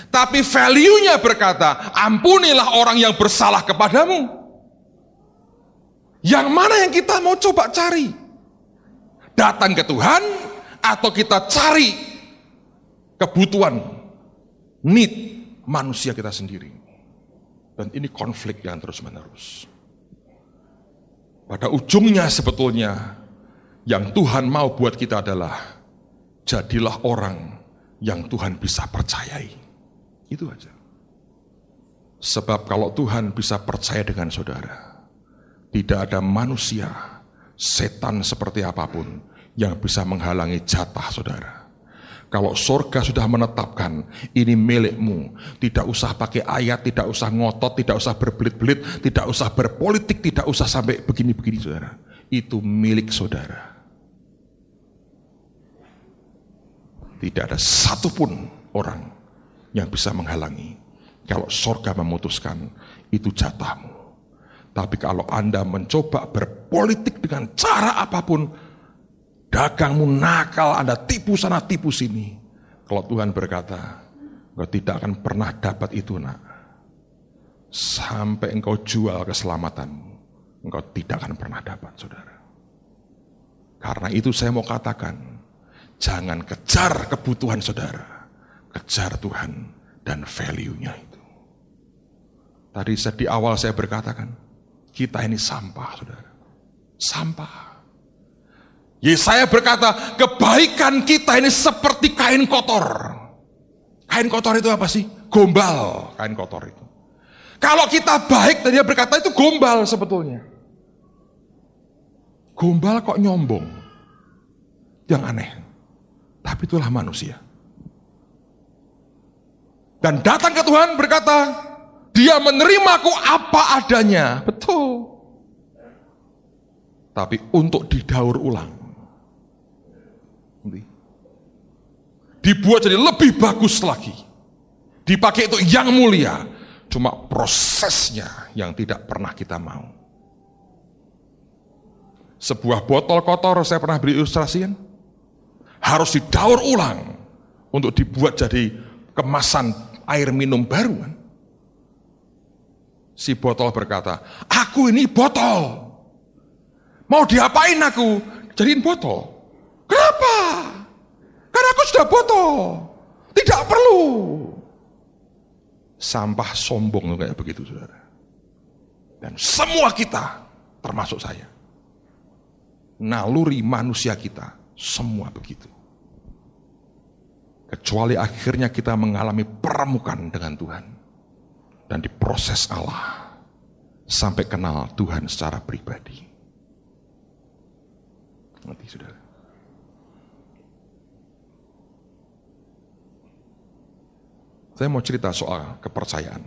Tapi value-nya berkata, ampunilah orang yang bersalah kepadamu. Yang mana yang kita mau coba cari? Datang ke Tuhan atau kita cari kebutuhan, need manusia kita sendiri? Dan ini konflik yang terus-menerus. Pada ujungnya sebetulnya yang Tuhan mau buat kita adalah jadilah orang yang Tuhan bisa percayai. Itu aja. Sebab kalau Tuhan bisa percaya dengan saudara, tidak ada manusia, setan seperti apapun yang bisa menghalangi jatah saudara. Kalau surga sudah menetapkan ini milikmu, tidak usah pakai ayat, tidak usah ngotot, tidak usah berbelit-belit, tidak usah berpolitik, tidak usah sampai begini-begini saudara. Itu milik saudara. Tidak ada satupun orang yang bisa menghalangi. Kalau surga memutuskan itu jatahmu. Tapi kalau Anda mencoba berpolitik dengan cara apapun, dagangmu nakal, Anda tipu sana tipu sini. Kalau Tuhan berkata, engkau tidak akan pernah dapat itu nak. Sampai engkau jual keselamatanmu, engkau tidak akan pernah dapat saudara. Karena itu saya mau katakan, jangan kejar kebutuhan saudara, kejar Tuhan dan value-nya itu. Tadi di awal saya berkatakan, kita ini sampah saudara, sampah. Yesaya berkata, kebaikan kita ini seperti kain kotor. Kain kotor itu apa sih? Gombal, kain kotor itu. Kalau kita baik, dia berkata itu gombal sebetulnya. Gombal kok nyombong. Yang aneh. Tapi itulah manusia. Dan datang ke Tuhan berkata, dia menerimaku apa adanya. Betul. Tapi untuk didaur ulang. Dibuat jadi lebih bagus lagi. Dipakai untuk yang mulia. Cuma prosesnya yang tidak pernah kita mau. Sebuah botol kotor, saya pernah beri ilustrasikan, harus didaur ulang untuk dibuat jadi kemasan air minum baru kan? Si botol berkata, aku ini botol. Mau diapain aku? Jadiin botol. Kenapa? Karena aku sudah botol. Tidak perlu. Sampah sombong kayak begitu saudara. Dan semua kita, termasuk saya, naluri manusia kita, semua begitu. Kecuali akhirnya kita mengalami permukaan dengan Tuhan. Dan diproses Allah. Sampai kenal Tuhan secara pribadi. Nanti saudara. Saya mau cerita soal kepercayaan.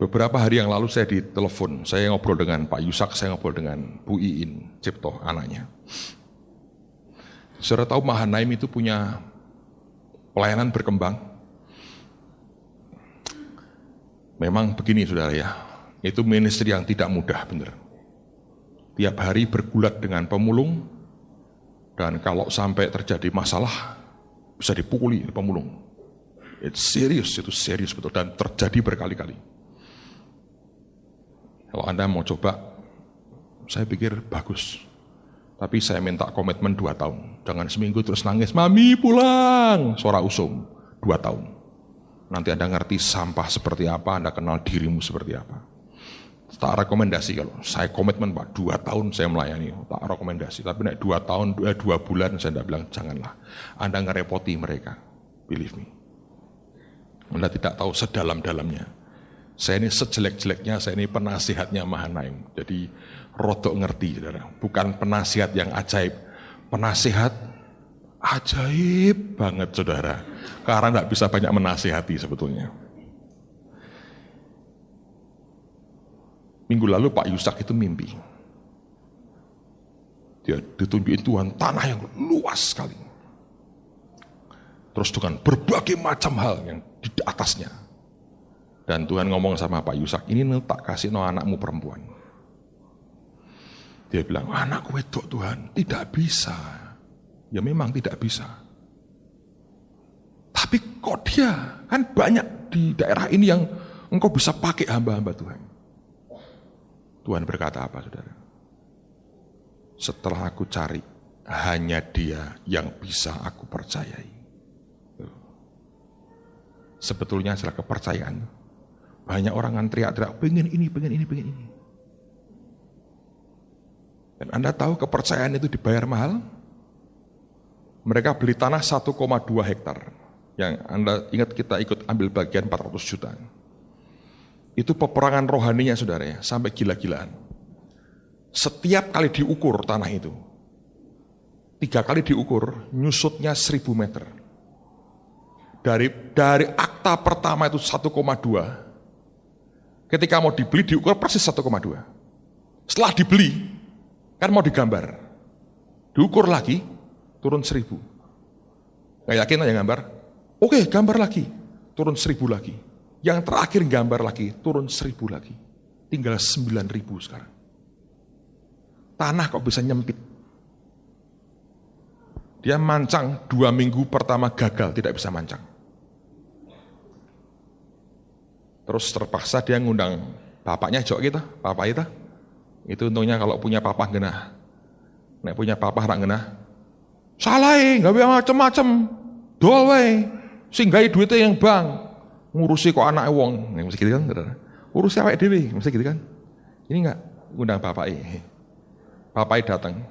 Beberapa hari yang lalu saya ditelepon, saya ngobrol dengan Pak Yusak, saya ngobrol dengan Bu Iin Cipto, anaknya. Saudara tahu Mahanaim itu punya pelayanan berkembang. Memang begini saudara ya, itu ministry yang tidak mudah benar. Tiap hari bergulat dengan pemulung, dan kalau sampai terjadi masalah, bisa dipukuli pemulung. Itu serius betul, dan terjadi berkali-kali. Kalau Anda mau coba, saya pikir bagus. Tapi saya minta komitmen 2 tahun. Jangan seminggu terus nangis, mami pulang, suara usung, 2 tahun. Nanti Anda ngerti sampah seperti apa, Anda kenal dirimu seperti apa. Tak rekomendasi kalau saya komitmen Pak 2 tahun saya melayani, tak rekomendasi. Tapi naik 2 tahun, 2 bulan saya tidak bilang janganlah. Anda ngerepoti mereka, believe me. Anda tidak tahu sedalam-dalamnya. Saya ini sejelek-jeleknya, saya ini penasihatnya Mahanaim. Jadi rodok ngerti, saudara. Bukan penasihat yang ajaib, penasihat ajaib banget, saudara. Karena tidak bisa banyak menasihati sebetulnya. Minggu lalu Pak Yusak itu mimpi. Dia ditunjukin Tuhan tanah yang luas sekali. Terus dengan berbagai macam hal yang di atasnya. Dan Tuhan ngomong sama Pak Yusak, ini tak kasih anakmu perempuan. Dia bilang, anakku wedok Tuhan, tidak bisa. Ya memang tidak bisa. Tapi kok dia, kan banyak di daerah ini yang engkau bisa pakai hamba-hamba Tuhan. Tuhan berkata apa, saudara? Setelah aku cari, hanya dia yang bisa aku percayai. Sebetulnya adalah kepercayaan. Banyak orang yang teriak-teriak, pengen ini. Dan Anda tahu kepercayaan itu dibayar mahal? Mereka beli tanah 1,2 hektar. Yang Anda ingat kita ikut ambil bagian 400 juta. Itu peperangan rohaninya saudara ya, sampai gila-gilaan. Setiap kali diukur tanah itu, 3 kali diukur, nyusutnya 1000 meter. Dari akta pertama itu 1,2, ketika mau dibeli diukur persis 1,2. Setelah dibeli, kan mau digambar. Diukur lagi, turun 1000. Gak yakin aja gambar? Oke, gambar lagi, turun 1000 lagi. Yang terakhir gambar lagi, turun 1000 lagi. Tinggal 9.000 sekarang. Tanah kok bisa nyempit. Dia mancang 2 minggu pertama gagal, tidak bisa mancang. Terus terpaksa dia ngundang bapaknya jok kita, papa kita. Itu untungnya kalau punya papa genah. Nek punya papa rak genah. Salah gak bisa macem-macem. Dol wae. Singgahi duitnya yang bang. Ngurusi kok anak wong, mesti gitu kan, saudara. Urusi awake dhewe, mesti gitu kan. Ini enggak ngundang bapake. Bapake datang.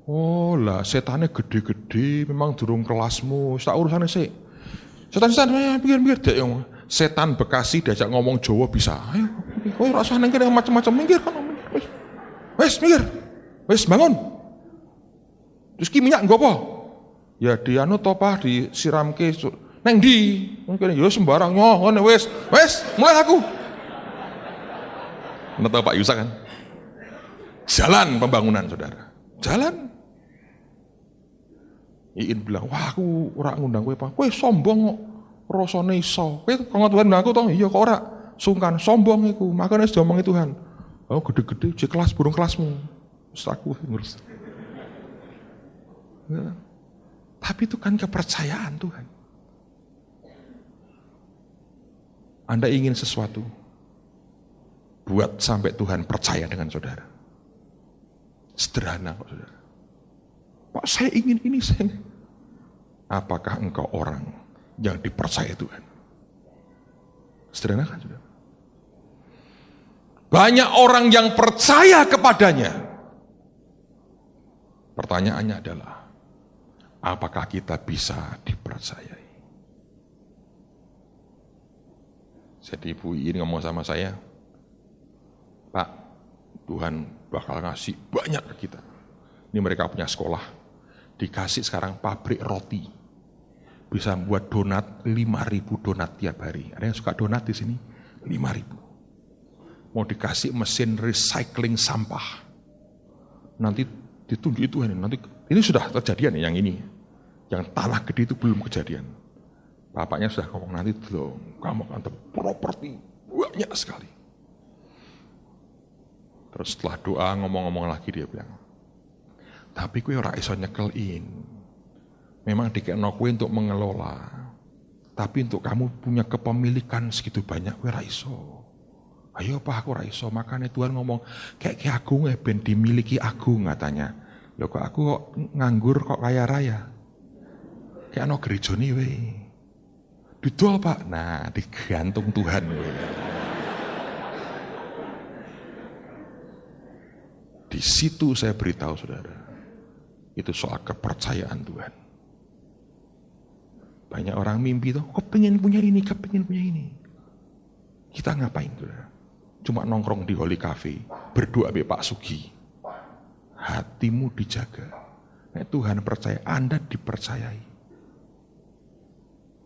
Oh lah, setane gede-gede, memang durung kelasmu. Tak urusane sik. Setan-setan pikir-pikir dek yang setan Bekasi diajak ngomong Jawa bisa. Ayo, kowe ora usah nengker yang macam-macam minggir kan. Wes minggir. Wes bangun. Terus ki minyak nggo apa? Ya dianu topa disiramke neng di, mungkin ya sembarang ngene wes mulai aku. Anda tahu Pak Yusak kan? Jalan pembangunan saudara, jalan. Iin bilang, wah aku ora ngundang kowe Pak, kowe sombong kok, rasane iso. Kowe kok Tuhan ngundang aku toh, iya kok ora sungkan, sombong iku, makane wis diomongi Tuhan. Oh gede-gede, di kelas burung kelasmu, terus aku ngurus. Ya. Tapi itu kan kepercayaan Tuhan. Anda ingin sesuatu, buat sampai Tuhan percaya dengan saudara. Sederhana kok saudara. Pak saya ingin ini, saya. Apakah engkau orang yang dipercaya Tuhan? Sederhana kan saudara. Banyak orang yang percaya kepadanya. Pertanyaannya adalah, apakah kita bisa dipercayai? Jadi Ibu Iin ngomong sama saya, Pak, Tuhan bakal ngasih banyak ke kita. Ini mereka punya sekolah, dikasih sekarang pabrik roti. Bisa membuat donat, 5.000 donat tiap hari. Ada yang suka donat di sini? 5.000. Mau dikasih mesin recycling sampah. Nanti ditunjuk Tuhan, nanti ini sudah terjadian yang ini. Yang tanah gede itu belum kejadian. Bapaknya sudah ngomong nanti dong, kamu akan dapat properti banyak sekali. Terus setelah doa ngomong-ngomong lagi dia bilang, tapi kowe ora iso nyekelin. Memang dikekno kowe untuk mengelola. Tapi untuk kamu punya kepemilikan segitu banyak kowe ora iso. Ayo Pak aku ora iso, makanya Tuhan ngomong kayak aku ben dimiliki aku katanya. Loh kok aku kok nganggur kok kaya raya. Kayak no gerejone wae. Didol Pak. Nah, digantung Tuhan. Di situ saya beritahu saudara, itu soal kepercayaan Tuhan. Banyak orang mimpi tuh, kepengen punya ini, kepengen punya ini. Kita ngapain saudara? Cuma nongkrong di Holy Cafe, berdoa be Pak Sugi. Hatimu dijaga. Nah, Tuhan percaya, Anda dipercayai.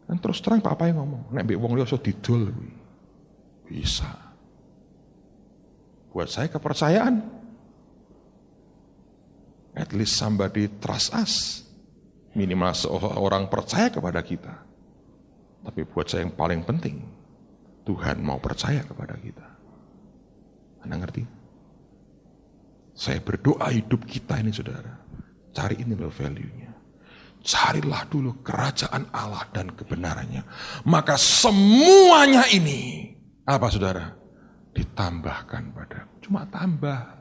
Dan terus terang Pak Pai ngomong, nek mbek wong liya iso didol kuwi. Bisa. Buat saya kepercayaan. At least somebody trust us. Minimal seorang percaya kepada kita. Tapi buat saya yang paling penting, Tuhan mau percaya kepada kita. Anda ngerti? Saya berdoa hidup kita ini saudara. Cari ini loh value-nya. Carilah dulu kerajaan Allah dan kebenarannya. Maka semuanya ini, apa saudara? Ditambahkan padamu. Cuma tambah.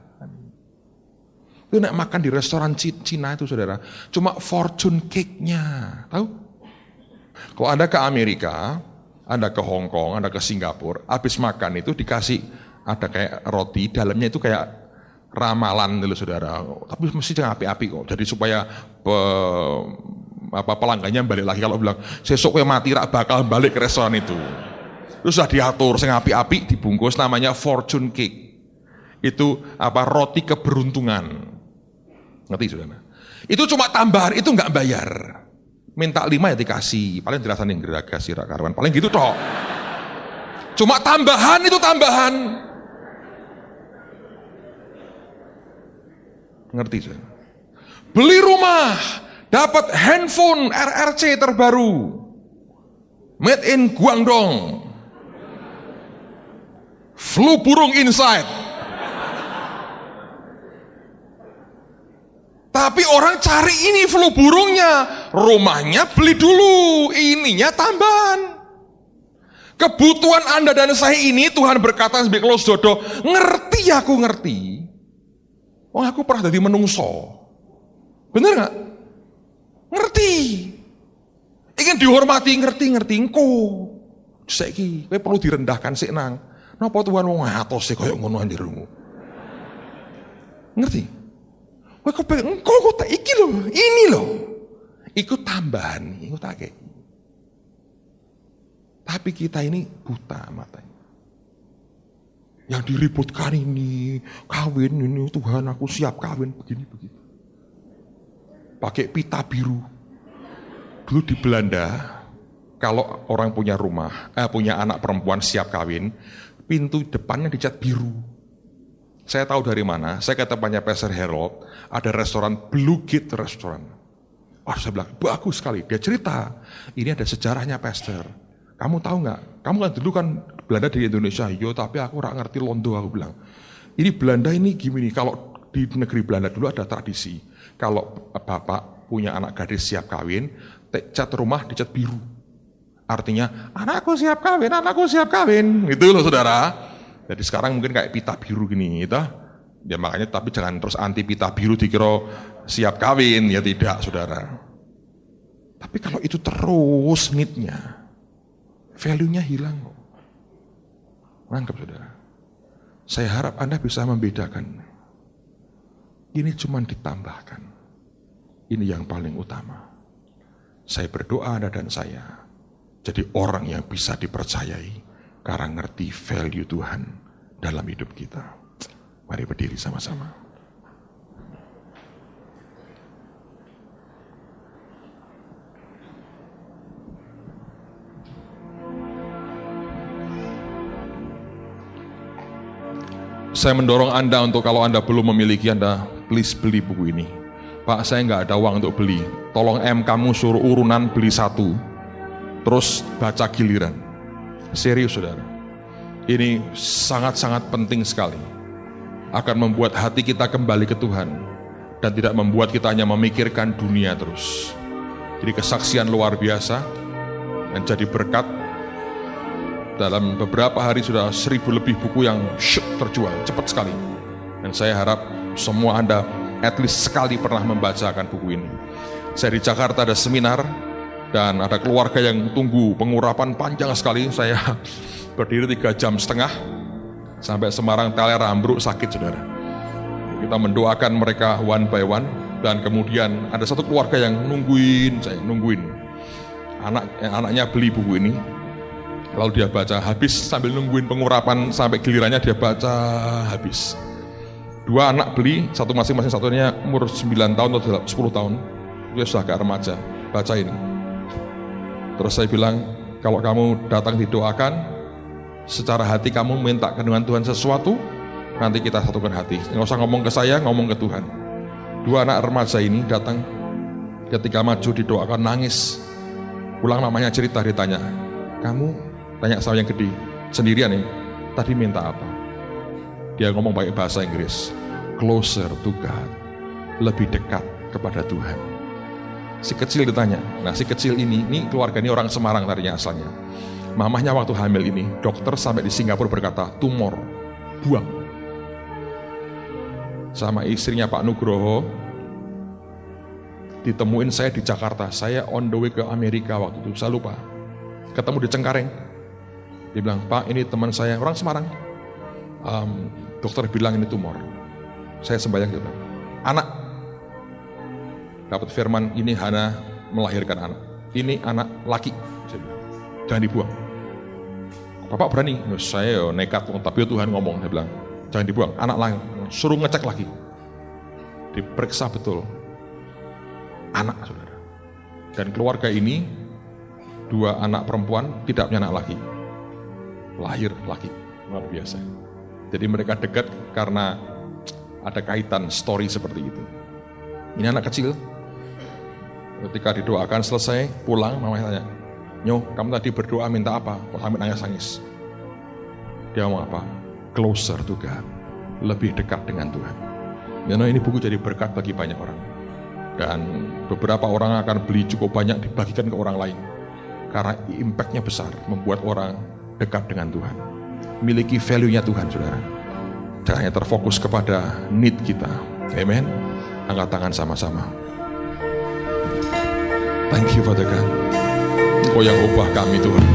Itu nak makan di restoran Cina itu saudara, cuma fortune cake-nya, tahu? Kalau Anda ke Amerika, Anda ke Hong Kong, Anda ke Singapura, habis makan itu dikasih ada kayak roti, dalamnya itu kayak ramalan dulu saudara, tapi mesti jangan api-api kok, jadi supaya pelanggannya balik lagi. Kalau bilang, sesok mati rak bakal balik ke restoran itu. Terus sudah diatur, sing api-api dibungkus namanya fortune cake. Itu roti keberuntungan. Ngerti saudara? Itu cuma tambahan, itu enggak bayar. Minta 5 ya dikasih. Paling dirasain yang geraga sirak karuan. Paling gitu toh. Cuma tambahan, itu tambahan. Ngerti saudara? Beli rumah, dapat handphone RRC terbaru. Made in Guangdong. Flu burung inside. Tapi orang cari ini flu burungnya, rumahnya beli dulu, ininya tambahan. Kebutuhan Anda dan saya ini Tuhan berkata sebagai Los Dodo, ngerti aku ngerti. Oh aku pernah jadi menungso, bener nggak? Ngerti, ingin dihormati ngerti engko. Saiki, kowe perlu direndahkan sik nang. Napa Tuhan wong atos sik koyo ngono anjirmu? Ngerti? Kok pengen, kok tak iki loh, ini loh, ikut tambahan, ikut akeh. Tapi kita ini buta matanya. Yang diributkan ini, kawin ini, Tuhan aku siap kawin, begini begitu. Pakai pita biru. Dulu di Belanda, kalau orang punya rumah, punya anak perempuan siap kawin, pintu depannya dicat biru. Saya tahu dari mana, saya ke tempatnya Pastor Harold, ada restoran Blue Gate Restoran. Saya bilang, bagus sekali. Dia cerita, ini ada sejarahnya Pastor. Kamu tahu nggak? Kamu kan dulu kan Belanda di Indonesia, yo tapi aku nggak ngerti Londo, aku bilang. Ini Belanda ini gini, kalau di negeri Belanda dulu ada tradisi, kalau bapak punya anak gadis siap kawin, cat rumah dicat biru. Artinya, anakku siap kawin, gitu loh saudara. Jadi sekarang mungkin kayak pita biru gini, gitu. Ya makanya tapi jangan terus anti pita biru dikira siap kawin, ya tidak saudara. Tapi kalau itu terus need-nya, value-nya hilang kok. Mantap saudara. Saya harap Anda bisa membedakan. Ini cuma ditambahkan. Ini yang paling utama. Saya berdoa Anda dan saya jadi orang yang bisa dipercayai karena ngerti value Tuhan dalam hidup kita. Mari berdiri sama-sama. Saya mendorong Anda untuk kalau Anda belum memiliki, Anda please beli buku ini. Pak, saya nggak ada uang untuk beli. Tolong kamu suruh urunan beli satu, terus baca giliran. Serius saudara, ini sangat-sangat penting sekali. Akan membuat hati kita kembali ke Tuhan dan tidak membuat kita hanya memikirkan dunia terus. Jadi kesaksian luar biasa dan jadi berkat. Dalam beberapa hari sudah 1000 lebih buku yang terjual, cepat sekali. Dan saya harap semua Anda at least sekali pernah membacakan buku ini. Saya di Jakarta ada seminar, Dan ada keluarga yang tunggu pengurapan panjang sekali. Saya berdiri 3,5 jam sampai Semarang Teler ambruk sakit, saudara. Kita mendoakan mereka one by one. Dan kemudian ada satu keluarga yang nungguin anaknya beli buku ini, lalu dia baca habis sambil nungguin pengurapan sampai gilirannya dia baca habis. 2 anak beli, satu masing-masing, satunya umur 9 tahun atau 10 tahun, dia sudah agak remaja, baca ini. Terus saya bilang, kalau kamu datang didoakan, secara hati kamu minta dengan Tuhan sesuatu, nanti kita satukan hati. Nggak usah ngomong ke saya, ngomong ke Tuhan. 2 anak remaja ini datang, ketika maju didoakan nangis. Pulang mamanya cerita, ditanya, kamu, tanya sama yang gede, sendirian nih, tadi minta apa? Dia ngomong pakai bahasa Inggris, closer to God, lebih dekat kepada Tuhan. Si kecil ditanya, nah si kecil ini keluarga ini orang Semarang tadinya asalnya. Mamahnya waktu hamil ini, dokter sampai di Singapura berkata, tumor, buang. Sama istrinya Pak Nugroho, ditemuin saya di Jakarta, saya on the way ke Amerika waktu itu, saya lupa. Ketemu di Cengkareng, dia bilang, Pak ini teman saya, orang Semarang, dokter bilang ini tumor. Saya sembahyang gitu, anak, dapat firman, ini Hana melahirkan anak, ini anak laki, jangan dibuang. Bapak berani? Saya nekat, tapi Tuhan ngomong, dia bilang, jangan dibuang, anak laki, suruh ngecek lagi, diperiksa betul, anak, saudara. Dan keluarga ini 2 anak perempuan, tidak punya anak laki, lahir laki, luar biasa. Jadi mereka dekat karena ada kaitan story seperti itu. Ini anak kecil, ketika didoakan selesai, pulang, mamanya tanya, Nyo, kamu tadi berdoa minta apa? Kok sampai nangis-nangis? Dia ngomong apa? Closer to God, lebih dekat dengan Tuhan. Ini buku jadi berkat bagi banyak orang. Dan beberapa orang akan beli cukup banyak dibagikan ke orang lain. Karena impact-nya besar, membuat orang dekat dengan Tuhan. Miliki value-nya Tuhan, saudara. Jangan hanya terfokus kepada need kita. Amen. Angkat tangan sama-sama. Thank you Father God. Engkau yang ubah kami Tuhan.